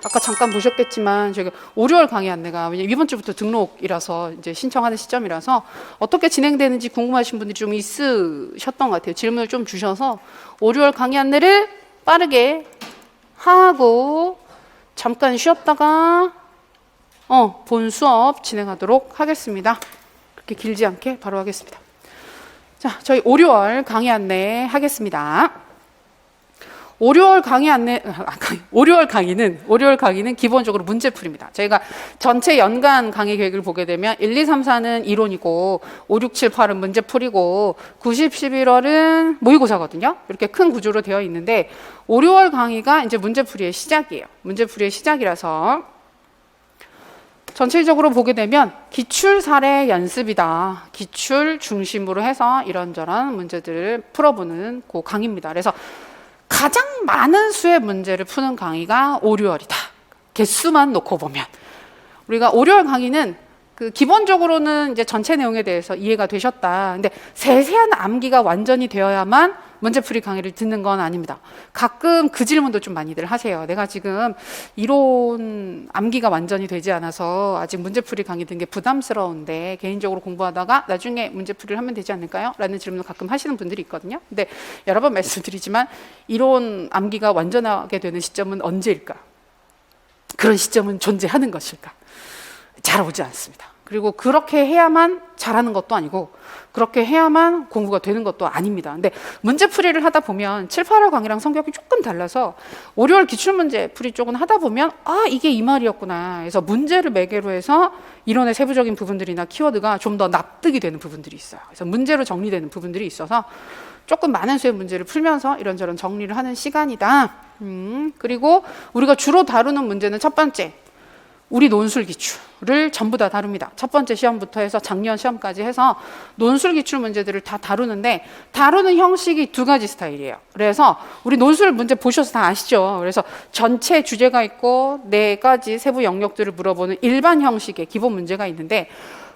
아까 잠깐 보셨겠지만 저희가 5, 6월 강의 안내가 왜냐면 이번 주부터 등록이라서 이제 신청하는 시점이라서 어떻게 진행되는지 궁금하신 분들이 좀 있으셨던 것 같아요. 질문을 좀 주셔서 5, 6월 강의 안내를 빠르게 하고 잠깐 쉬었다가 본 수업 진행하도록 하겠습니다. 그렇게 길지 않게 바로 하겠습니다. 자, 저희 5, 6월 강의 안내 하겠습니다. 5, 6월 강의는 기본적으로 문제풀이입니다. 저희가 전체 연간 강의 계획을 보게 되면 1, 2, 3, 4는 이론이고 5, 6, 7, 8은 문제풀이고 9, 10, 11월은 모의고사거든요. 이렇게 큰 구조로 되어 있는데 5, 6월 강의가 이제 문제풀이의 시작이에요. 문제풀이의 시작이라서 전체적으로 보게 되면 기출 사례 연습이다. 기출 중심으로 해서 이런저런 문제들을 풀어보는 그 강의입니다. 그래서 가장 많은 수의 문제를 푸는 강의가 5, 6월이다. 개수만 놓고 보면. 우리가 5, 6월 강의는 기본적으로는 이제 전체 내용에 대해서 이해가 되셨다. 근데 세세한 암기가 완전히 되어야만 문제풀이 강의를 듣는 건 아닙니다. 가끔 그 질문도 좀 많이들 하세요. 내가 지금 이론 암기가 완전히 되지 않아서 아직 문제풀이 강의 듣는 게 부담스러운데 개인적으로 공부하다가 나중에 문제풀이를 하면 되지 않을까요? 라는 질문을 가끔 하시는 분들이 있거든요. 근데 여러 번 말씀드리지만 이론 암기가 완전하게 되는 시점은 언제일까? 그런 시점은 존재하는 것일까? 잘 오지 않습니다. 그리고 그렇게 해야만 잘하는 것도 아니고 그렇게 해야만 공부가 되는 것도 아닙니다. 근데 문제풀이를 하다 보면 7, 8월 강의랑 성격이 조금 달라서 5, 6월 기출문제풀이 쪽은 하다 보면 이게 이 말이었구나. 그래서 문제를 매개로 해서 이론의 세부적인 부분들이나 키워드가 좀 더 납득이 되는 부분들이 있어요. 그래서 문제로 정리되는 부분들이 있어서 조금 많은 수의 문제를 풀면서 이런저런 정리를 하는 시간이다. 그리고 우리가 주로 다루는 문제는 첫 번째 우리 논술 기출을 전부 다 다룹니다. 첫 번째 시험부터 해서 작년 시험까지 해서 논술 기출 문제들을 다 다루는데 다루는 형식이 두 가지 스타일이에요. 그래서 우리 논술 문제 보셔서 다 아시죠? 그래서 전체 주제가 있고 4가지 세부 영역들을 물어보는 일반 형식의 기본 문제가 있는데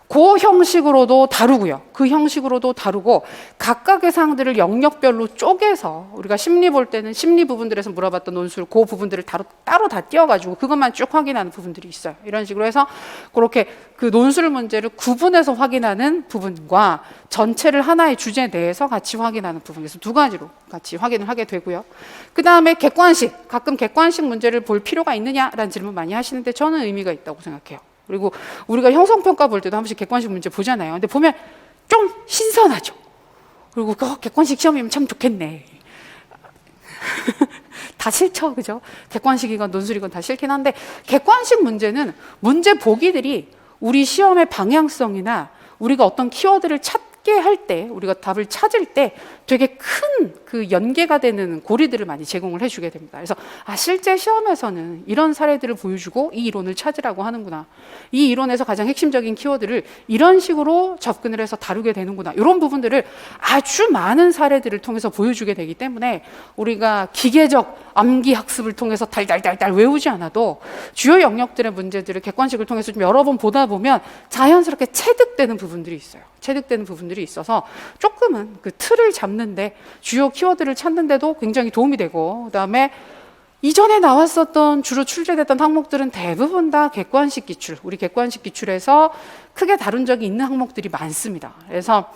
그 형식으로도 다루고요. 그 형식으로도 다루고 각각의 사항들을 영역별로 쪼개서 우리가 심리 볼 때는 심리 부분들에서 물어봤던 논술 그 부분들을 따로 다 띄워가지고 그것만 쭉 확인하는 부분들이 있어요. 이런 식으로 해서 그렇게 그 논술 문제를 구분해서 확인하는 부분과 전체를 하나의 주제 내에서 같이 확인하는 부분, 그래서 두 가지로 같이 확인을 하게 되고요. 그 다음에 객관식, 가끔 객관식 문제를 볼 필요가 있느냐라는 질문 많이 하시는데 저는 의미가 있다고 생각해요. 그리고 우리가 형성평가 볼 때도 한 번씩 객관식 문제 보잖아요. 근데 보면 좀 신선하죠. 그리고 객관식 시험이면 참 좋겠네. 다 싫죠, 그죠? 객관식이건 논술이건 다 싫긴 한데 객관식 문제는 문제 보기들이 우리 시험의 방향성이나 우리가 어떤 키워드를 찾게 할 때, 우리가 답을 찾을 때 되게 큰 그 연계가 되는 고리들을 많이 제공을 해주게 됩니다. 그래서 실제 시험에서는 이런 사례들을 보여주고 이 이론을 찾으라고 하는구나. 이 이론에서 가장 핵심적인 키워드를 이런 식으로 접근을 해서 다루게 되는구나. 이런 부분들을 아주 많은 사례들을 통해서 보여주게 되기 때문에 우리가 기계적 암기 학습을 통해서 달달달달 외우지 않아도 주요 영역들의 문제들을 객관식을 통해서 좀 여러 번 보다 보면 자연스럽게 체득되는 부분들이 있어요. 체득되는 부분들이 있어서 조금은 그 틀을 잡는데 주요 키워드를 찾는데도 굉장히 도움이 되고 그다음에 이전에 나왔었던 주로 출제됐던 항목들은 대부분 다 객관식 기출, 우리 객관식 기출에서 크게 다룬 적이 있는 항목들이 많습니다. 그래서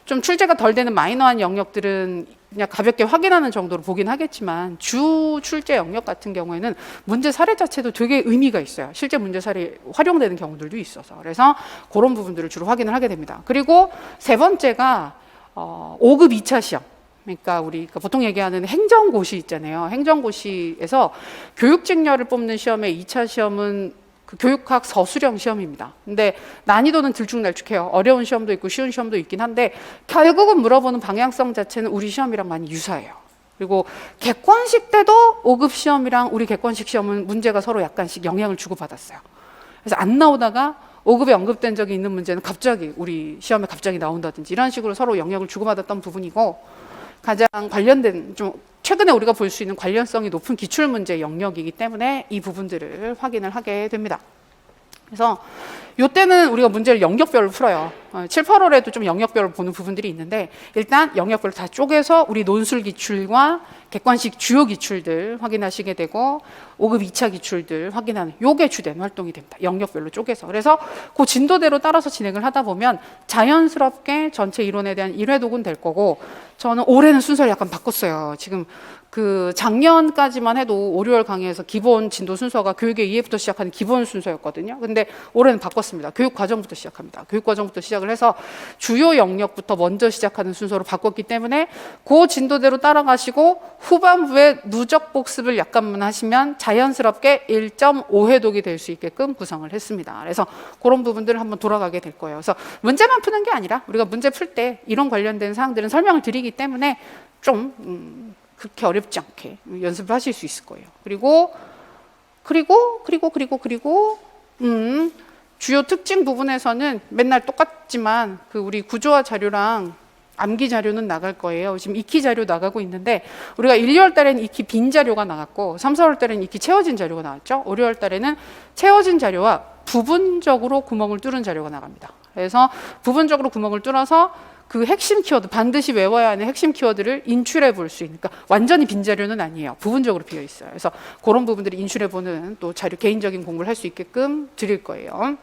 좀 출제가 덜 되는 마이너한 영역들은 그냥 가볍게 확인하는 정도로 보긴 하겠지만 주 출제 영역 같은 경우에는 문제 사례 자체도 되게 의미가 있어요. 실제 문제 사례 활용되는 경우들도 있어서 그래서 그런 부분들을 주로 확인을 하게 됩니다. 그리고 세 번째가 5급 2차 시험. 그러니까 우리가 보통 얘기하는 행정고시 있잖아요. 행정고시에서 교육직렬을 뽑는 시험의 2차 시험은 그 교육학 서술형 시험입니다. 근데 난이도는 들쭉날쭉해요. 어려운 시험도 있고 쉬운 시험도 있긴 한데 결국은 물어보는 방향성 자체는 우리 시험이랑 많이 유사해요. 그리고 객관식 때도 5급 시험이랑 우리 객관식 시험은 문제가 서로 약간씩 영향을 주고받았어요. 그래서 안 나오다가 5급에 언급된 적이 있는 문제는 갑자기 우리 시험에 갑자기 나온다든지 이런 식으로 서로 영향을 주고받았던 부분이고 가장 관련된 좀 최근에 우리가 볼 수 있는 관련성이 높은 기출문제 영역이기 때문에 이 부분들을 확인을 하게 됩니다. 그래서 이때는 우리가 문제를 영역별로 풀어요. 7, 8월에도 좀 영역별로 보는 부분들이 있는데 일단 영역별로 다 쪼개서 우리 논술 기출과 객관식 주요 기출들 확인하시게 되고 5급 2차 기출들 확인하는 요게 주된 활동이 됩니다. 영역별로 쪼개서. 그래서 그 진도대로 따라서 진행을 하다 보면 자연스럽게 전체 이론에 대한 1회독은 될 거고 저는 올해는 순서를 약간 바꿨어요. 지금 그 작년까지만 해도 5, 6월 강의에서 기본 진도 순서가 교육의 이해부터 시작하는 기본 순서였거든요. 근데 올해는 바꿨습니다. 교육 과정부터 시작합니다. 교육 과정부터 시작을 해서 주요 영역부터 먼저 시작하는 순서로 바꿨기 때문에 그 진도대로 따라가시고 후반부에 누적 복습을 약간만 하시면 자연스럽게 1.5회독이 될 수 있게끔 구성을 했습니다. 그래서 그런 부분들을 한번 돌아가게 될 거예요. 그래서 문제만 푸는 게 아니라 우리가 문제 풀 때 이런 관련된 사항들은 설명을 드리기 때문에 좀 그렇게 어렵지 않게 연습을 하실 수 있을 거예요. 그리고 주요 특징 부분에서는 맨날 똑같지만 그 우리 구조화 자료랑 암기 자료는 나갈 거예요. 지금 익히 자료 나가고 있는데 우리가 1, 2월 달에는 익히 빈 자료가 나갔고 3, 4월 달에는 익히 채워진 자료가 나왔죠. 5, 6월 달에는 채워진 자료와 부분적으로 구멍을 뚫은 자료가 나갑니다. 그래서 부분적으로 구멍을 뚫어서 그 핵심 키워드, 반드시 외워야 하는 핵심 키워드를 인출해 볼 수 있는, 그러니까 완전히 빈 자료는 아니에요. 부분적으로 비어 있어요. 그래서 그런 부분들을 인출해 보는 또 자료, 개인적인 공부를 할 수 있게끔 드릴 거예요.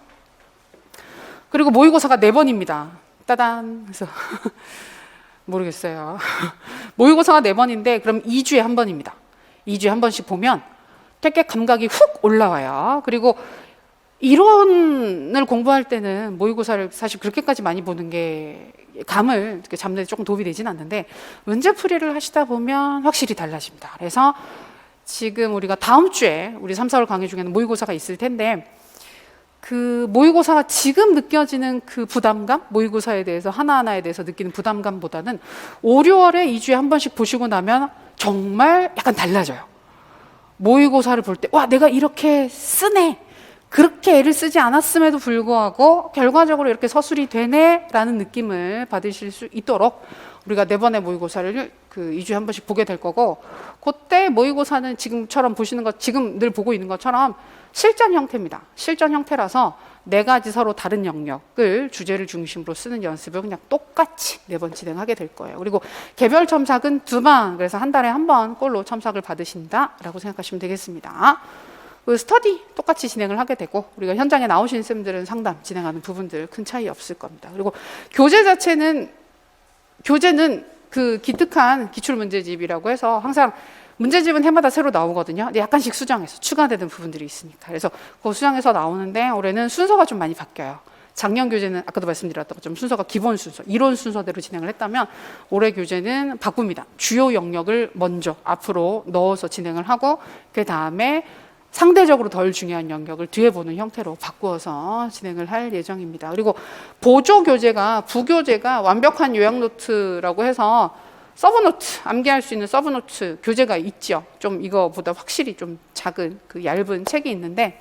그리고 모의고사가 4번입니다. 따단. 그래서 모르겠어요. 모의고사가 4번인데 그럼 2주에 한 번입니다. 2주에 한 번씩 보면 되게 감각이 훅 올라와요. 그리고 이론을 공부할 때는 모의고사를 사실 그렇게까지 많이 보는 게 감을 잡는 데 조금 도움이 되진 않는데 문제풀이를 하시다 보면 확실히 달라집니다. 그래서 지금 우리가 다음 주에 우리 3, 4월 강의 중에는 모의고사가 있을 텐데 그 모의고사가 지금 느껴지는 그 부담감, 모의고사에 대해서 하나하나에 대해서 느끼는 부담감보다는 5, 6월에 2주에 한 번씩 보시고 나면 정말 약간 달라져요. 모의고사를 볼 때 와, 내가 이렇게 쓰네. 그렇게 애를 쓰지 않았음에도 불구하고 결과적으로 이렇게 서술이 되네 라는 느낌을 받으실 수 있도록 우리가 4번의 모의고사를 그 2주에 한 번씩 보게 될 거고 그때 모의고사는 지금처럼 보시는 것, 지금 늘 보고 있는 것처럼 실전 형태입니다. 실전 형태라서 4가지 서로 다른 영역을 주제를 중심으로 쓰는 연습을 그냥 똑같이 4번 진행하게 될 거예요. 그리고 개별 첨삭은 2번, 그래서 한 달에 한 번 꼴로 첨삭을 받으신다라고 생각하시면 되겠습니다. 그 스터디 똑같이 진행을 하게 되고 우리가 현장에 나오신 쌤들은 상담 진행하는 부분들 큰 차이 없을 겁니다. 그리고 교재 자체는 교재는 그 기특한 기출문제집이라고 해서 항상 문제집은 해마다 새로 나오거든요. 근데 약간씩 수정해서 추가되는 부분들이 있으니까. 그래서 그 수정해서 나오는데 올해는 순서가 좀 많이 바뀌어요. 작년 교재는 아까도 말씀드렸던 것처럼 순서가 기본 순서, 이론 순서대로 진행을 했다면 올해 교재는 바꿉니다. 주요 영역을 먼저 앞으로 넣어서 진행을 하고 그 다음에 상대적으로 덜 중요한 영역을 뒤에 보는 형태로 바꾸어서 진행을 할 예정입니다. 그리고 보조 교재가, 부교재가 완벽한 요약 노트라고 해서 서브노트, 암기할 수 있는 서브노트 교재가 있죠. 좀 이거보다 확실히 좀 작은 그 얇은 책이 있는데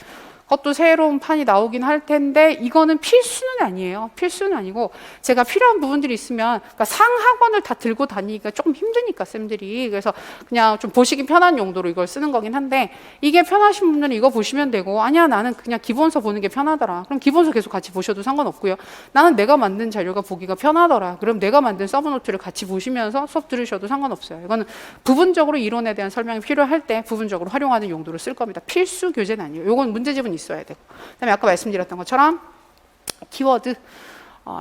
그것도 새로운 판이 나오긴 할 텐데 이거는 필수는 아니에요. 필수는 아니고 제가 필요한 부분들이 있으면 그러니까 상하권을 다 들고 다니기가 조금 힘드니까 쌤들이 그래서 그냥 좀 보시기 편한 용도로 이걸 쓰는 거긴 한데 이게 편하신 분들은 이거 보시면 되고 아니야 나는 그냥 기본서 보는 게 편하더라. 그럼 기본서 계속 같이 보셔도 상관없고요. 나는 내가 만든 자료가 보기가 편하더라. 그럼 내가 만든 서브노트를 같이 보시면서 수업 들으셔도 상관없어요. 이거는 부분적으로 이론에 대한 설명이 필요할 때 부분적으로 활용하는 용도로 쓸 겁니다. 필수 교재는 아니에요. 이건 문제집은 있어야 되고 그다음에 아까 말씀드렸던 것처럼 키워드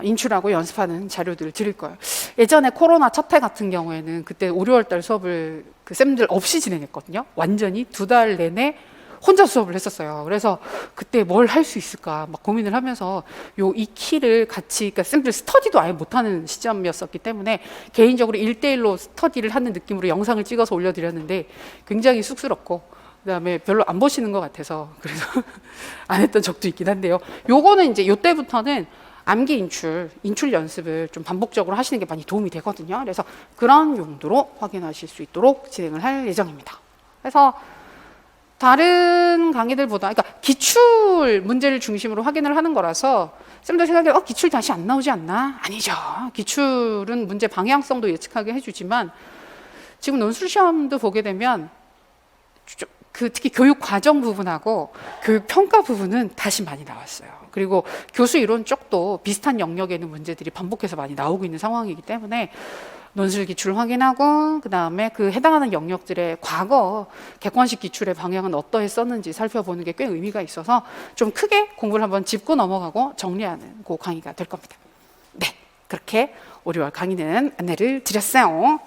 인출하고 연습하는 자료들을 드릴 거예요. 예전에 코로나 첫 해 같은 경우에는 그때 5, 6월 달 수업을 그 쌤들 없이 진행했거든요. 완전히 2달 내내 혼자 수업을 했었어요. 그래서 그때 뭘 할 수 있을까 막 고민을 하면서 이 키를 같이 그러니까 쌤들 스터디도 아예 못하는 시점이었었기 때문에 개인적으로 1대1로 스터디를 하는 느낌으로 영상을 찍어서 올려드렸는데 굉장히 쑥스럽고 그다음에 별로 안 보시는 것 같아서 그래서 안 했던 적도 있긴 한데요. 요거는 이제 요때부터는 암기 인출 연습을 좀 반복적으로 하시는 게 많이 도움이 되거든요. 그래서 그런 용도로 확인하실 수 있도록 진행을 할 예정입니다. 그래서 다른 강의들보다 그러니까 기출 문제를 중심으로 확인을 하는 거라서 쌤들 생각에 기출 다시 안 나오지 않나? 아니죠. 기출은 문제 방향성도 예측하게 해주지만 지금 논술 시험도 보게 되면 특히 교육 과정 부분하고 교육 평가 부분은 다시 많이 나왔어요. 그리고 교수 이론 쪽도 비슷한 영역에 있는 문제들이 반복해서 많이 나오고 있는 상황이기 때문에 논술 기출 확인하고 그다음에 그 해당하는 영역들의 과거 객관식 기출의 방향은 어떠했었는지 살펴보는 게 꽤 의미가 있어서 좀 크게 공부를 한번 짚고 넘어가고 정리하는 그 강의가 될 겁니다. 네, 그렇게 5, 6월 강의는 안내를 드렸어요.